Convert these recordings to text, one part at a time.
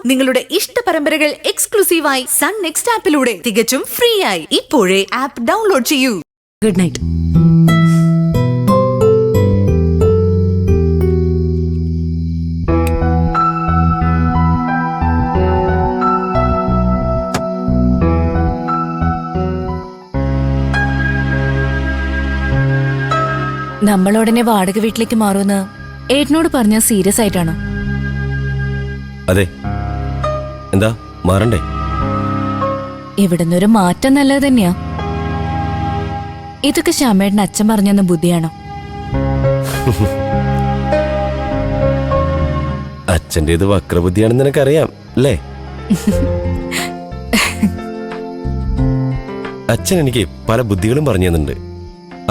നിങ്ങളുടെ ഇഷ്ട പരമ്പരകൾ എക്സ്ക്ലൂസീവായി സൺ നെക്സ്റ്റ് ആപ്പിലൂടെ തികച്ചും ഫ്രീ ആയി ഇപ്പോഴേ ആപ്പ് ഡൗൺലോഡ് ചെയ്യൂ. Good night. നമ്മളുടനെ വാടക വീട്ടിലേക്ക് മാറുമെന്ന് ഏട്ടനോട് പറഞ്ഞ സീരിയസ് ആയിട്ടാണോ? അതെ. എന്താ മാറണ്ടേ? ഇവിടുന്നൊരു മാറ്റം നല്ലത് തന്നെയാ. ഇതൊക്കെ ശ്യാമേട്ടൻ അച്ഛൻ പറഞ്ഞെന്ന ബുദ്ധിയാണോ? അച്ഛൻ്റെത് വക്രബുദ്ധിയാണെന്ന് നിനക്കറിയാം അല്ലേ? അച്ഛൻ എനിക്ക് പല ബുദ്ധികളും പറഞ്ഞു തന്നിട്ടുണ്ട്.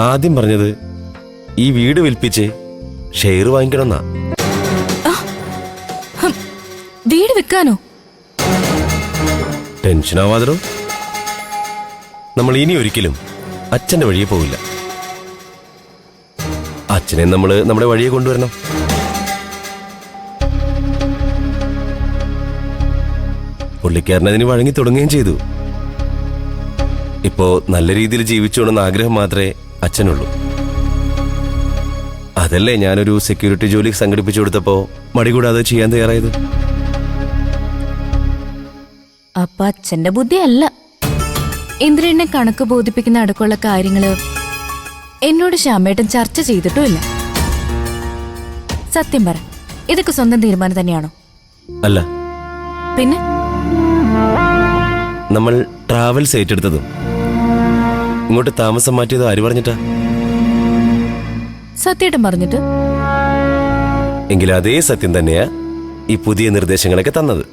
ആദ്യം പറഞ്ഞത് ഈ വീട് വിൽപ്പിച്ച് ഷെയർ വാങ്ങിക്കണമെന്നാ. വീട് വിൽക്കാനോ? ടെൻഷനാവാതോ. നമ്മൾ ഇനി ഒരിക്കലും അച്ഛന്റെ വഴിയെ പോവില്ല. അച്ഛനെ നമ്മൾ നമ്മുടെ വഴിയെ കൊണ്ടുവരണം. പുള്ളിക്കാരൻ അതിന് വഴങ്ങി തുടങ്ങുകയും ചെയ്തു. ഇപ്പോ നല്ല രീതിയിൽ ജീവിച്ചോണെന്ന ആഗ്രഹം മാത്രമേ അച്ഛനുള്ളൂ. അതല്ലേ ഞാനൊരു സെക്യൂരിറ്റി ജോലി സംഘടിപ്പിച്ചു കൊടുത്തപ്പോ മടികൂടാതെ ചെയ്യാൻ തയ്യാറായത്. അപ്പൊ അച്ഛന്റെ ബുദ്ധിയല്ല. ഇന്ദ്രനെ കണക്ക് ബോധിപ്പിക്കുന്ന അടക്കമുള്ള കാര്യങ്ങള് എന്നോട് ശ്യാമേട്ടൻ ചർച്ച ചെയ്തിട്ടുമില്ല. സത്യം പറ, ഇതൊക്കെ സ്വന്തം തീരുമാനം തന്നെയാണോ? അല്ല. പിന്നെ നമ്മൾ ട്രാവൽസ് ഏറ്റെടുത്തതും ഇങ്ങോട്ട് താമസം മാറ്റിയത് ആര് പറഞ്ഞിട്ടാ? സത്യേട്ടൻ പറഞ്ഞിട്ട്. എങ്കിൽ അതേ സത്യം തന്നെയാ ഈ പുതിയ നിർദ്ദേശങ്ങളൊക്കെ തന്നത്.